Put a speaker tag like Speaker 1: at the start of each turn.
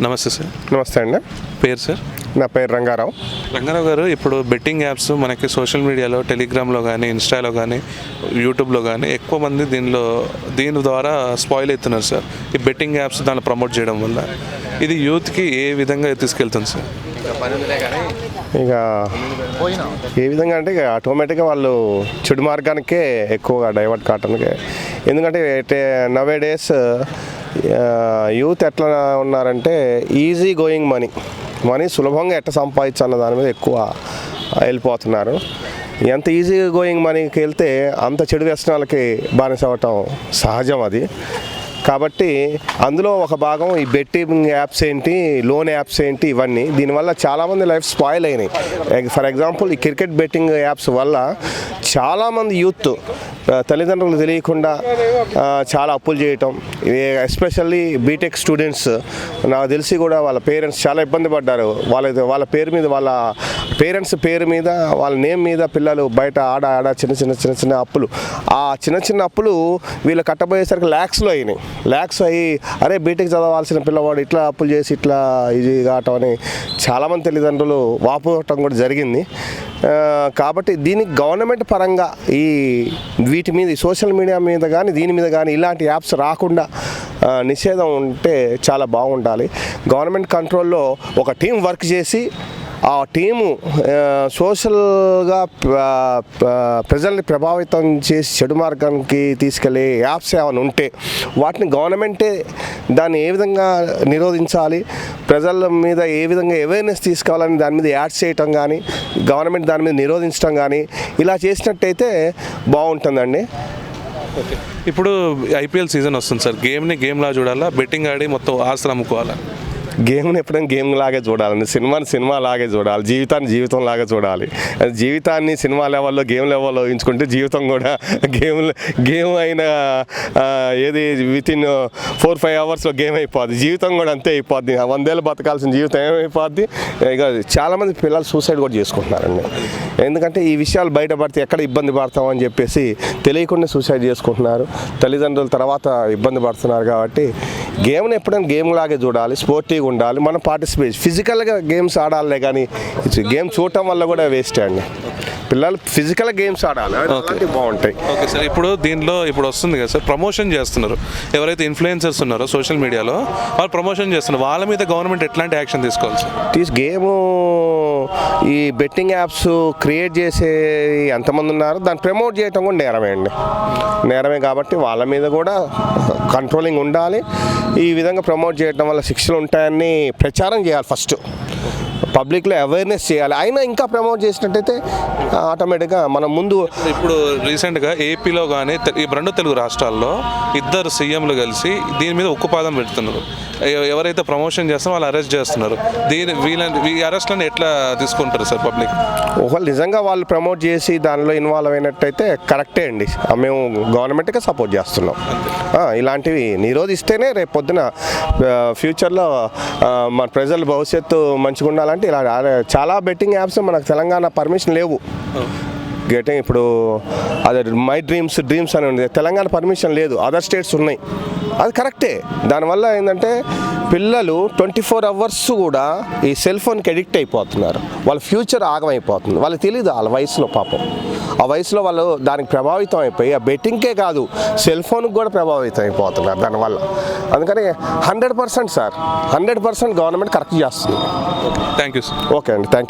Speaker 1: నమస్తే సార్.
Speaker 2: నమస్తే అండి.
Speaker 1: పేరు సార్?
Speaker 2: నా పేరు రంగారావు.
Speaker 1: రంగారావు గారు, ఇప్పుడు బెట్టింగ్ యాప్స్ మనకి సోషల్ మీడియాలో, టెలిగ్రామ్లో కానీ, ఇన్స్టాలో కానీ, యూట్యూబ్లో కానీ ఎక్కువ మంది దీని ద్వారా స్పాయిల్ అవుతున్నారు సార్. ఈ బెట్టింగ్ యాప్స్ దాన్ని ప్రమోట్ చేయడం వల్ల ఇది యూత్కి ఏ విధంగా తీసుకెళ్తుంది సార్?
Speaker 2: ఇక ఏ విధంగా అంటే ఇక ఆటోమేటిక్గా వాళ్ళు చెడు మార్గానికే ఎక్కువగా డైవర్ట్ కావటానికి. ఎందుకంటే నవే డేస్ యూత్ ఎట్లా ఉన్నారంటే ఈజీ గోయింగ్ మనీ సులభంగా ఎట్లా సంపాదించు అన్న దాని మీద ఎక్కువ వెళ్ళిపోతున్నారు. ఎంత ఈజీ గోయింగ్ మనీకి వెళ్తే అంత చెడు వ్యసనాలకి బానిస అవ్వటం సహజం అది. కాబట్టి అందులో ఒక భాగం ఈ బెట్టింగ్ యాప్స్ ఏంటి, లోన్ యాప్స్ ఏంటి, ఇవన్నీ దీనివల్ల చాలామంది లైఫ్ స్పాయిల్ అయినాయి. ఫర్ ఎగ్జాంపుల్ ఈ క్రికెట్ బెట్టింగ్ యాప్స్ వల్ల చాలామంది యూత్ తల్లిదండ్రులు తెలియకుండా చాలా అప్పులు చేయటం, ఎస్పెషల్లీ బీటెక్ స్టూడెంట్స్ నాకు తెలిసి కూడా వాళ్ళ పేరెంట్స్ చాలా ఇబ్బంది పడ్డారు. వాళ్ళ పేరు మీద, వాళ్ళ పేరెంట్స్ పేరు మీద, వాళ్ళ నేమ్ మీద పిల్లలు బయట ఆడ చిన్న అప్పులు, ఆ చిన్న అప్పులు వీళ్ళు కట్టబోయేసరికి ల్యాక్స్లో అయినాయి. ల్యాక్స్ అయ్యి అరే బీటెక్ చదవాల్సిన పిల్లవాడు ఇట్లా అప్పులు చేసి ఇట్లా ఇది కావటం అని చాలామంది తల్లిదండ్రులు వాపోవటం కూడా జరిగింది. కాబట్టి దీనికి గవర్నమెంట్ పరంగా వీటి మీద, సోషల్ మీడియా మీద కానీ దీని మీద కానీ ఇలాంటి యాప్స్ రాకుండా నిషేధం ఉంటే చాలా బాగుండాలి. గవర్నమెంట్ కంట్రోల్లో ఒక టీం వర్క్ చేసి ఆ టీము సోషల్గా ప్రజల్ని ప్రభావితం చేసి చెడు మార్గానికి తీసుకెళ్ళే యాప్స్ ఏమైనా ఉంటే వాటిని గవర్నమెంటే దాన్ని ఏ విధంగా నిరోధించాలి, ప్రజల మీద ఏ విధంగా అవేర్నెస్ తీసుకోవాలని దాని మీద యాడ్స్ చేయటం కానీ, గవర్నమెంట్ దాని మీద నిరోధించడం కానీ ఇలా చేసినట్టయితే బాగుంటుందండి.
Speaker 1: ఓకే, ఇప్పుడు ఐపీఎల్ సీజన్ వస్తుంది సార్. గేమ్ని గేమ్లా చూడాలా, బెట్టింగ్ ఆడి మొత్తం ఆస్తులు అమ్ముకోవాలా?
Speaker 2: గేమ్ని ఎప్పుడైనా గేమ్ లాగే చూడాలండి, సినిమాని సినిమా లాగే చూడాలి, జీవితాన్ని జీవితం లాగా చూడాలి. జీవితాన్ని సినిమా లెవెల్లో, గేమ్ లెవెల్లో ఊహించుకుంటే జీవితం కూడా గేమ్ అయిన ఏది వితిన్ 4-5 అవర్స్లో గేమ్ అయిపోద్ది. జీవితం కూడా అంతే అయిపోద్ది. 100 ఏళ్ళు బతకాల్సిన జీవితం ఏమైపోద్ది. ఇక చాలామంది పిల్లలు సూసైడ్ కూడా చేసుకుంటున్నారండి. ఎందుకంటే ఈ విషయాలు బయటపడితే ఎక్కడ ఇబ్బంది పడతామని చెప్పేసి తెలియకుండా సూసైడ్ చేసుకుంటున్నారు. తల్లిదండ్రుల తర్వాత ఇబ్బంది పడుతున్నారు. కాబట్టి గేమ్ని ఎప్పుడైనా గేమ్ లాగే చూడాలి, స్పోర్టివ్గా ఉండాలి. మనం పార్టిసిపేట్ ఫిజికల్గా గేమ్స్ ఆడాలే కానీ గేమ్ చూడటం వల్ల కూడా వేస్ట్ అండి. పిల్లలు ఫిజికల్ గేమ్స్ ఆడాలి, బాగుంటాయి.
Speaker 1: ఓకే సార్, ఇప్పుడు వస్తుంది కదా సార్, ప్రమోషన్ చేస్తున్నారు. ఎవరైతే ఇన్ఫ్లుయెన్సర్స్ ఉన్నారో సోషల్ మీడియాలో వాళ్ళు ప్రమోషన్ చేస్తున్నారు, వాళ్ళ మీద గవర్నమెంట్ ఎట్లాంటి యాక్షన్ తీసుకోవాలి సార్?
Speaker 2: గేము ఈ బెట్టింగ్ యాప్స్ క్రియేట్ చేసే ఎంతమంది ఉన్నారో దాన్ని ప్రమోట్ చేయటం కూడా నేరమే. కాబట్టి వాళ్ళ మీద కూడా కంట్రోలింగ్ ఉండాలి. ఈ విధంగా ప్రమోట్ చేయడం వల్ల శిక్షలు ఉంటాయని ప్రచారం చేయాలి. ఫస్ట్ పబ్లిక్లో అవేర్నెస్ చేయాలి. అయినా ఇంకా ప్రమోట్ చేసినట్టయితే ఆటోమేటిక్గా మనం ముందు.
Speaker 1: ఇప్పుడు రీసెంట్గా ఏపీలో కానీ ఈ 2 తెలుగు రాష్ట్రాల్లో 2 సీఎంలు కలిసి దీని మీద ఉక్కుపాదం పెడుతున్నారు. ఎవరైతే ప్రమోషన్ చేస్తారో వాళ్ళు అరెస్ట్ చేస్తున్నారు. ఈ అరెస్ట్లను ఎట్లా తీసుకుంటారు సార్ పబ్లిక్?
Speaker 2: ఒకవేళ నిజంగా వాళ్ళు ప్రమోట్ చేసి దానిలో ఇన్వాల్వ్ అయినట్టయితే కరెక్టే అండి. మేము గవర్నమెంట్గా సపోర్ట్ చేస్తున్నాం. ఇలాంటివి నిరోధిస్తేనే రేపు పొద్దున ఫ్యూచర్లో మన ప్రజల భవిష్యత్తు మంచిగా ఉండాలంటే ఇలా చాలా బెట్టింగ్ యాప్స్ మనకు తెలంగాణ పర్మిషన్ లేవు. ఇప్పుడు అదే మై డ్రీమ్స్ అని ఉంది, తెలంగాణ పర్మిషన్ లేదు, అదర్ స్టేట్స్ ఉన్నాయి. అది కరెక్టే. దానివల్ల ఏంటంటే పిల్లలు 24 అవర్స్ కూడా ఈ సెల్ ఫోన్కి అడిక్ట్ అయిపోతున్నారు. వాళ్ళ ఫ్యూచర్ ఆగమైపోతుంది. వాళ్ళకి తెలియదు వాళ్ళ వయసులో, పాపం ఆ వయసులో వాళ్ళు దానికి ప్రభావితం అయిపోయి ఆ బెట్టింగ్కే కాదు సెల్ ఫోన్కి కూడా ప్రభావితం అయిపోతున్నారు దానివల్ల. అందుకని 100% సార్, 100% గవర్నమెంట్ కరెక్ట్ చేస్తుంది.
Speaker 1: Thank you sir.
Speaker 2: ఓకే అండి, థ్యాంక్ యూ.